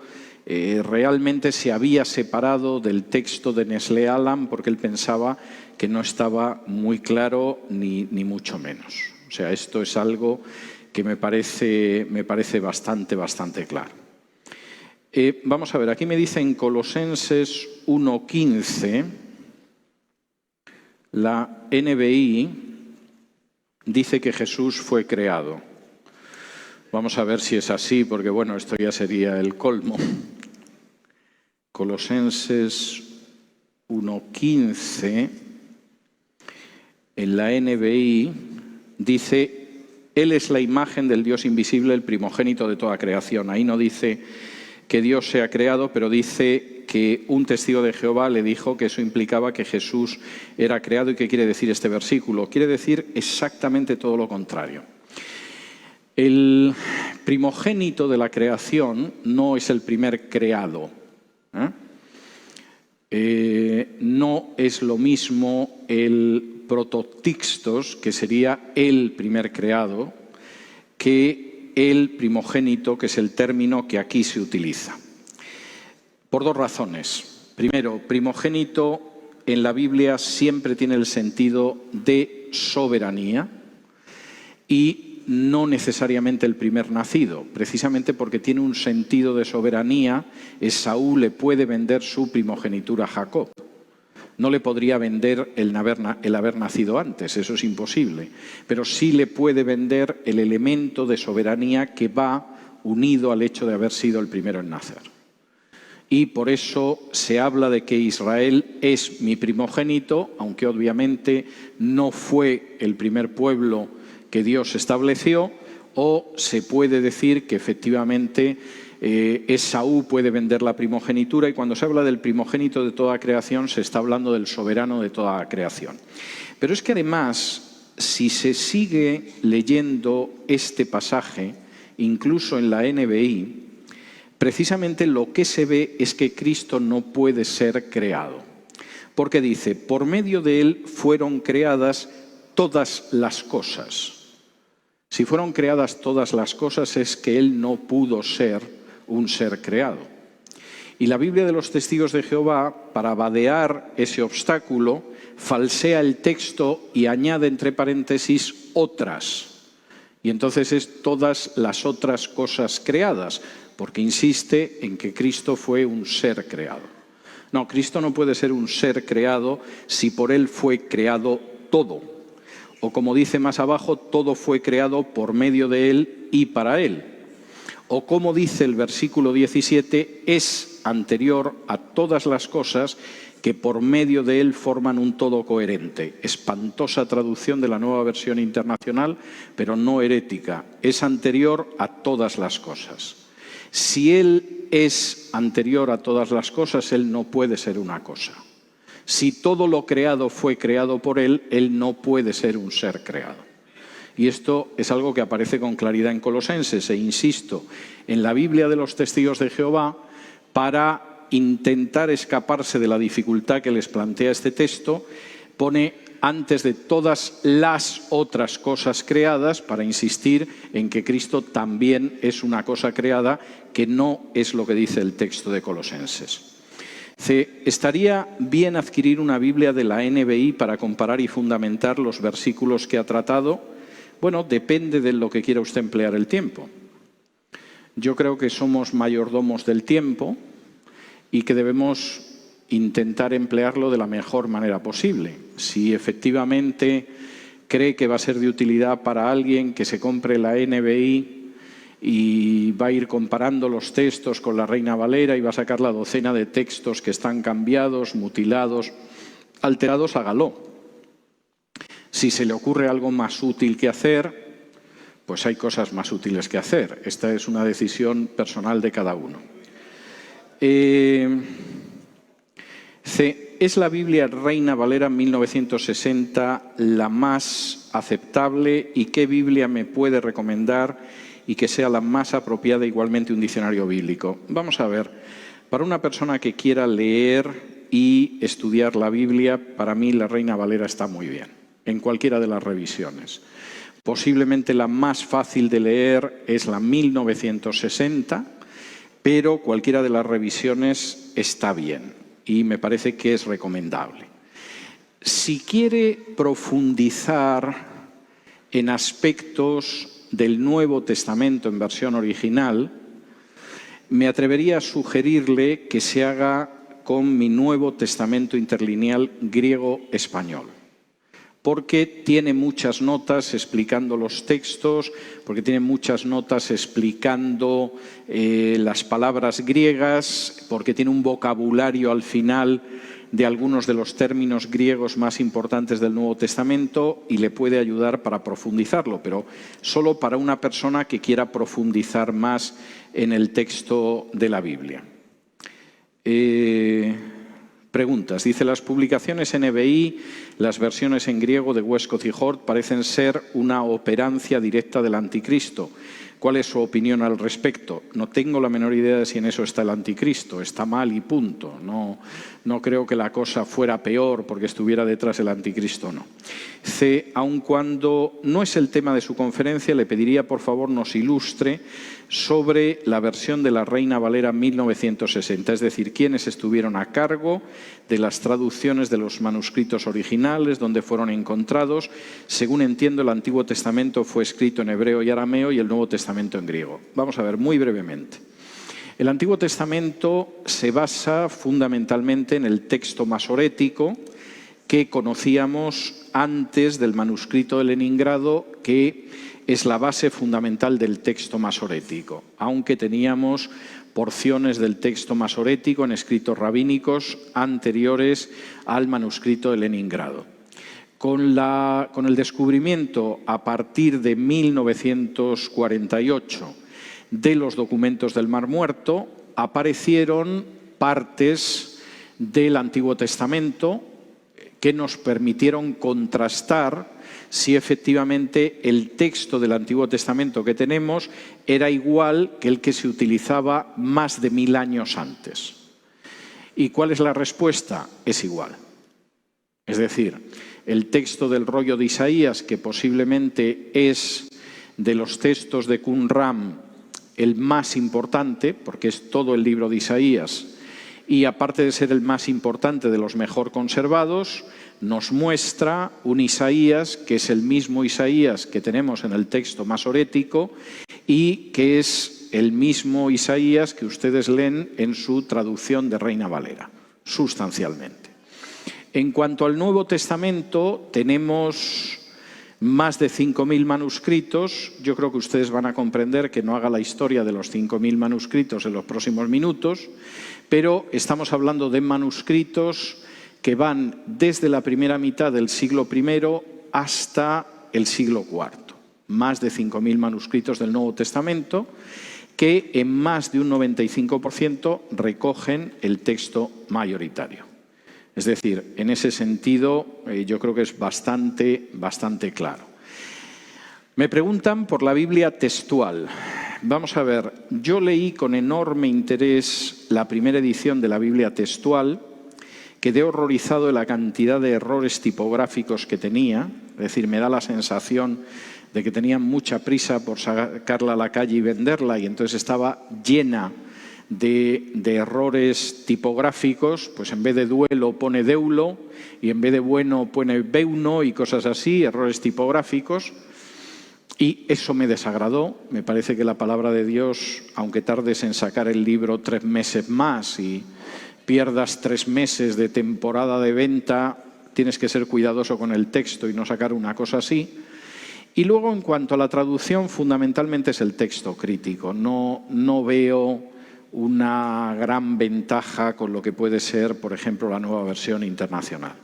realmente se había separado del texto de Nestlé Aland porque él pensaba que no estaba muy claro ni mucho menos. O sea, esto es algo que me parece bastante claro. Vamos a ver, aquí me dice en Colosenses 1:15, la NBI dice que Jesús fue creado. Vamos a ver si es así, porque bueno, esto ya sería el colmo. Colosenses 1:15, en la NBI, dice: Él es la imagen del Dios invisible, el primogénito de toda creación. Ahí no dice que Dios sea creado, pero dice que un testigo de Jehová le dijo que eso implicaba que Jesús era creado. ¿Y qué quiere decir este versículo? Quiere decir exactamente todo lo contrario. El primogénito de la creación no es el primer creado. No es lo mismo el prototixtos, que sería el primer creado, que el primogénito, que es el término que aquí se utiliza. Por dos razones. Primero, primogénito en la Biblia siempre tiene el sentido de soberanía y no necesariamente el primer nacido, precisamente porque tiene un sentido de soberanía. Esaú le puede vender su primogenitura a Jacob. No le podría vender el haber nacido antes, eso es imposible, pero sí le puede vender el elemento de soberanía que va unido al hecho de haber sido el primero en nacer. Y por eso se habla de que Israel es mi primogénito, aunque obviamente no fue el primer pueblo que Dios estableció, o se puede decir que efectivamente Esaú puede vender la primogenitura, y cuando se habla del primogénito de toda creación se está hablando del soberano de toda creación. Pero es que además, si se sigue leyendo este pasaje, incluso en la NBI, precisamente lo que se ve es que Cristo no puede ser creado. Porque dice: por medio de él fueron creadas todas las cosas. Si fueron creadas todas las cosas, es que él no pudo ser un ser creado. Y la Biblia de los Testigos de Jehová, para vadear ese obstáculo, falsea el texto y añade entre paréntesis otras. Y entonces es todas las otras cosas creadas, porque insiste en que Cristo fue un ser creado. No, Cristo no puede ser un ser creado si por él fue creado todo. O como dice más abajo, todo fue creado por medio de él y para él. O como dice el versículo 17, es anterior a todas las cosas que por medio de él forman un todo coherente. Espantosa traducción de la Nueva Versión Internacional, pero no herética. Es anterior a todas las cosas. Si él es anterior a todas las cosas, él no puede ser una cosa. Si todo lo creado fue creado por él, él no puede ser un ser creado. Y esto es algo que aparece con claridad en Colosenses, e insisto, en la Biblia de los Testigos de Jehová, para intentar escaparse de la dificultad que les plantea este texto, pone antes de todas las otras cosas creadas, para insistir en que Cristo también es una cosa creada, que no es lo que dice el texto de Colosenses. ¿Estaría bien adquirir una Biblia de la NBI para comparar y fundamentar los versículos que ha tratado? Bueno, depende de lo que quiera usted emplear el tiempo. Yo creo que somos mayordomos del tiempo y que debemos intentar emplearlo de la mejor manera posible. Si efectivamente cree que va a ser de utilidad para alguien que se compre la NBI y va a ir comparando los textos con la Reina Valera y va a sacar la docena de textos que están cambiados, mutilados, alterados, hágalo. Si se le ocurre algo más útil que hacer, pues hay cosas más útiles que hacer. Esta es una decisión personal de cada uno. ¿Es la Biblia Reina Valera 1960 la más aceptable? ¿Y qué Biblia me puede recomendar y que sea la más apropiada, igualmente un diccionario bíblico? Vamos a ver, para una persona que quiera leer y estudiar la Biblia, para mí la Reina Valera está muy bien, en cualquiera de las revisiones. Posiblemente la más fácil de leer es la 1960, pero cualquiera de las revisiones está bien y me parece que es recomendable. Si quiere profundizar en aspectos del Nuevo Testamento en versión original, me atrevería a sugerirle que se haga con mi Nuevo Testamento interlineal griego-español, porque tiene muchas notas explicando los textos, porque tiene muchas notas explicando las palabras griegas, porque tiene un vocabulario al final de algunos de los términos griegos más importantes del Nuevo Testamento y le puede ayudar para profundizarlo, pero solo para una persona que quiera profundizar más en el texto de la Biblia. Preguntas. Dice, las publicaciones NBI, las versiones en griego de Westcott y Hort parecen ser una operancia directa del anticristo. ¿Cuál es su opinión al respecto? No tengo la menor idea de si en eso está el anticristo. Está mal y punto. No creo que la cosa fuera peor porque estuviera detrás el anticristo, no. C. Aun cuando no es el tema de su conferencia, le pediría por favor nos ilustre sobre la versión de la Reina Valera 1960, es decir, quiénes estuvieron a cargo de las traducciones de los manuscritos originales, dónde fueron encontrados. Según entiendo, el Antiguo Testamento fue escrito en hebreo y arameo y el Nuevo Testamento en griego. Vamos a ver muy brevemente. El Antiguo Testamento se basa fundamentalmente en el texto masorético que conocíamos antes del manuscrito de Leningrado, que es la base fundamental del texto masorético, aunque teníamos porciones del texto masorético en escritos rabínicos anteriores al manuscrito de Leningrado. Con el descubrimiento a partir de 1948 de los documentos del Mar Muerto, aparecieron partes del Antiguo Testamento que nos permitieron contrastar si efectivamente el texto del Antiguo Testamento que tenemos era igual que el que se utilizaba más de 1000 años antes. ¿Y cuál es la respuesta? Es igual. Es decir, el texto del rollo de Isaías, que posiblemente es de los textos de Qumran el más importante, porque es todo el libro de Isaías, y aparte de ser el más importante, de los mejor conservados, nos muestra un Isaías que es el mismo Isaías que tenemos en el texto masorético y que es el mismo Isaías que ustedes leen en su traducción de Reina Valera, sustancialmente. En cuanto al Nuevo Testamento, tenemos más de 5.000 manuscritos. Yo creo que ustedes van a comprender que no haga la historia de los 5.000 manuscritos en los próximos minutos, pero estamos hablando de manuscritos que van desde la primera mitad del siglo I hasta el siglo IV. Más de 5.000 manuscritos del Nuevo Testamento que en más de un 95% recogen el texto mayoritario. Es decir, en ese sentido yo creo que es bastante claro. Me preguntan por la Biblia textual. Vamos a ver, yo leí con enorme interés la primera edición de la Biblia textual, quedé horrorizado de la cantidad de errores tipográficos que tenía, es decir, me da la sensación de que tenían mucha prisa por sacarla a la calle y venderla, y entonces estaba llena de errores tipográficos, pues en vez de duelo pone deulo, y en vez de bueno pone beuno y cosas así, errores tipográficos. Y eso me desagradó. Me parece que la palabra de Dios, aunque tardes en sacar el libro 3 meses más y pierdas 3 meses de temporada de venta, tienes que ser cuidadoso con el texto y no sacar una cosa así. Y luego, en cuanto a la traducción, fundamentalmente es el texto crítico. No veo una gran ventaja con lo que puede ser, por ejemplo, la nueva versión internacional.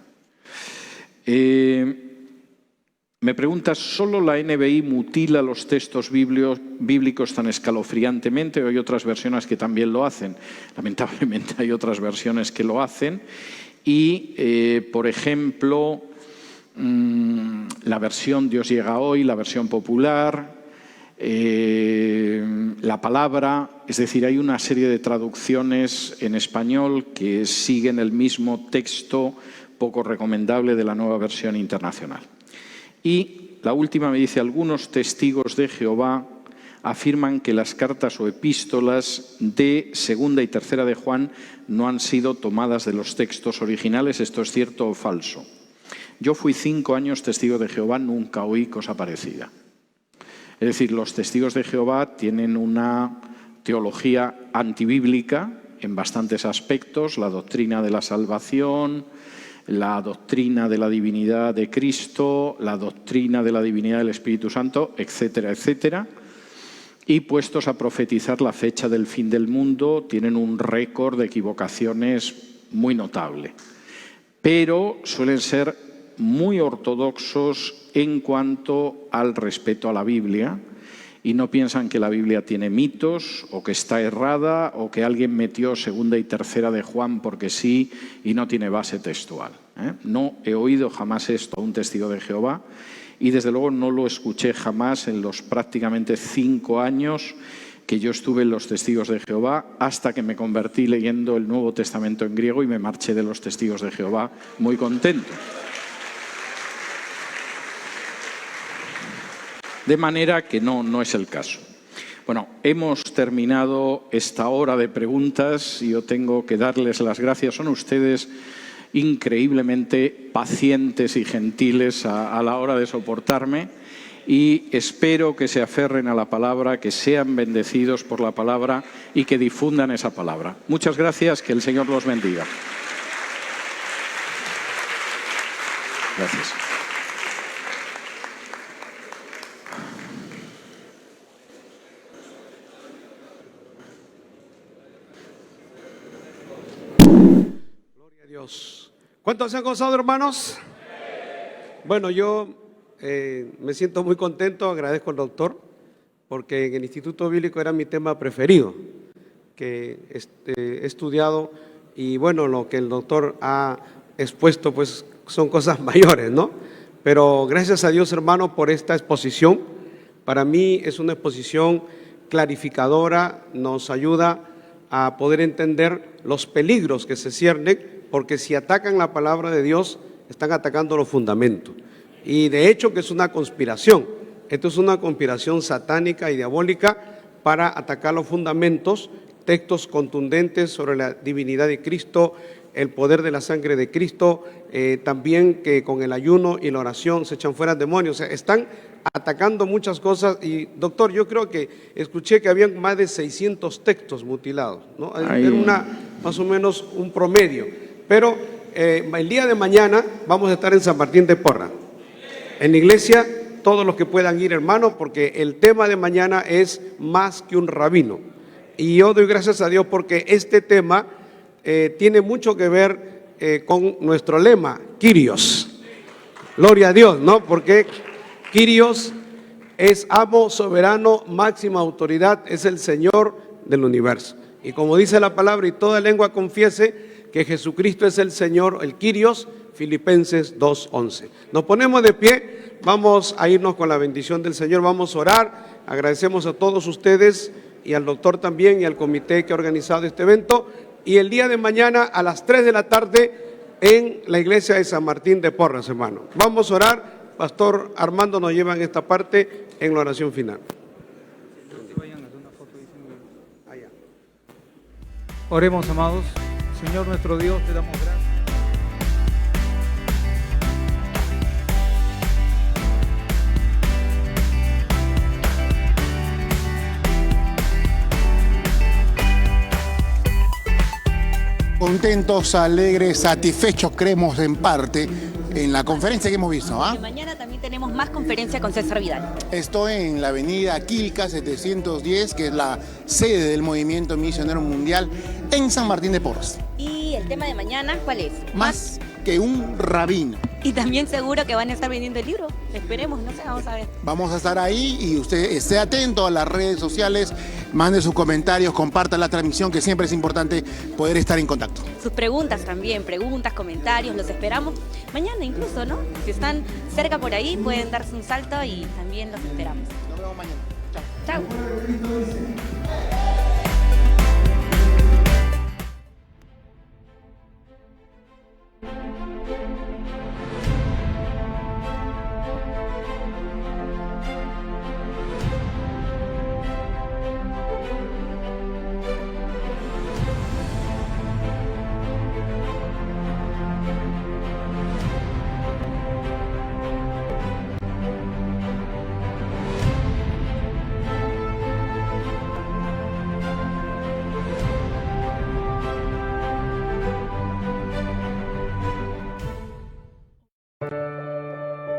Me preguntas, ¿solo la NBI mutila los textos bíblicos tan escalofriantemente o hay otras versiones que también lo hacen? Lamentablemente hay otras versiones que lo hacen y, por ejemplo, la versión Dios llega hoy, la versión popular, la palabra, es decir, hay una serie de traducciones en español que siguen el mismo texto poco recomendable de la nueva versión internacional. Y la última me dice, algunos testigos de Jehová afirman que las cartas o epístolas de segunda y tercera de Juan no han sido tomadas de los textos originales. ¿Esto es cierto o falso? Yo fui 5 años testigo de Jehová, nunca oí cosa parecida. Es decir, los testigos de Jehová tienen una teología antibíblica en bastantes aspectos, la doctrina de la salvación, la doctrina de la divinidad de Cristo, la doctrina de la divinidad del Espíritu Santo, etcétera, etcétera. Y puestos a profetizar la fecha del fin del mundo, tienen un récord de equivocaciones muy notable. Pero suelen ser muy ortodoxos en cuanto al respeto a la Biblia y no piensan que la Biblia tiene mitos o que está errada o que alguien metió segunda y tercera de Juan porque sí y no tiene base textual. No he oído jamás esto a un testigo de Jehová y desde luego no lo escuché jamás en los prácticamente 5 años que yo estuve en los Testigos de Jehová, hasta que me convertí leyendo el Nuevo Testamento en griego y me marché de los Testigos de Jehová muy contento. De manera que no es el caso. Bueno, hemos terminado esta hora de preguntas y yo tengo que darles las gracias. Son ustedes increíblemente pacientes y gentiles a la hora de soportarme. Y espero que se aferren a la palabra, que sean bendecidos por la palabra y que difundan esa palabra. Muchas gracias, que el Señor los bendiga. Gracias. Gloria a Dios. ¿Cuántos se han gozado, hermanos? Bueno, yo me siento muy contento, agradezco al doctor, porque en el Instituto Bíblico era mi tema preferido, que he estudiado, y bueno, lo que el doctor ha expuesto pues son cosas mayores, ¿no? Pero gracias a Dios, hermano, por esta exposición. Para mí es una exposición clarificadora, nos ayuda a poder entender los peligros que se ciernen, porque si atacan la palabra de Dios, están atacando los fundamentos. Y de hecho que es una conspiración. Esto es una conspiración satánica y diabólica para atacar los fundamentos, textos contundentes sobre la divinidad de Cristo, el poder de la sangre de Cristo, también que con el ayuno y la oración se echan fuera demonios. O sea, están atacando muchas cosas. Y doctor, yo creo que escuché que habían más de 600 textos mutilados, ¿no? Era más o menos un promedio. Pero el día de mañana vamos a estar en San Martín de Porras. En la iglesia, todos los que puedan ir, hermanos, porque el tema de mañana es más que un rabino. Y yo doy gracias a Dios porque este tema tiene mucho que ver con nuestro lema, Kyrios. Gloria a Dios, ¿no? Porque Kyrios es amo, soberano, máxima autoridad, es el Señor del universo. Y como dice la palabra, y toda lengua confiese que Jesucristo es el Señor, el Kyrios, Filipenses 2:11. Nos ponemos de pie, vamos a irnos con la bendición del Señor, vamos a orar. Agradecemos a todos ustedes y al doctor también y al comité que ha organizado este evento. Y el día de mañana a las 3 de la tarde en la iglesia de San Martín de Porras, hermano. Vamos a orar. Pastor Armando nos lleva en esta parte en la oración final. Oremos, amados. Señor nuestro Dios, te damos gracias. Contentos, alegres, satisfechos, creemos en parte, en la conferencia que hemos visto. Mañana también tenemos más conferencia con César Vidal. Estoy en la avenida Quilca 710, que es la sede del Movimiento Misionero Mundial en San Martín de Porras. ¿Y el tema de mañana cuál es? Más que un rabino. Y también seguro que van a estar vendiendo el libro. Esperemos, no sé, vamos a ver. Vamos a estar ahí y usted esté atento a las redes sociales, mande sus comentarios, comparta la transmisión, que siempre es importante poder estar en contacto. Sus preguntas también, comentarios, los esperamos mañana incluso, ¿no? Si están cerca por ahí pueden darse un salto y también los esperamos. Nos vemos mañana. Chao. Chao.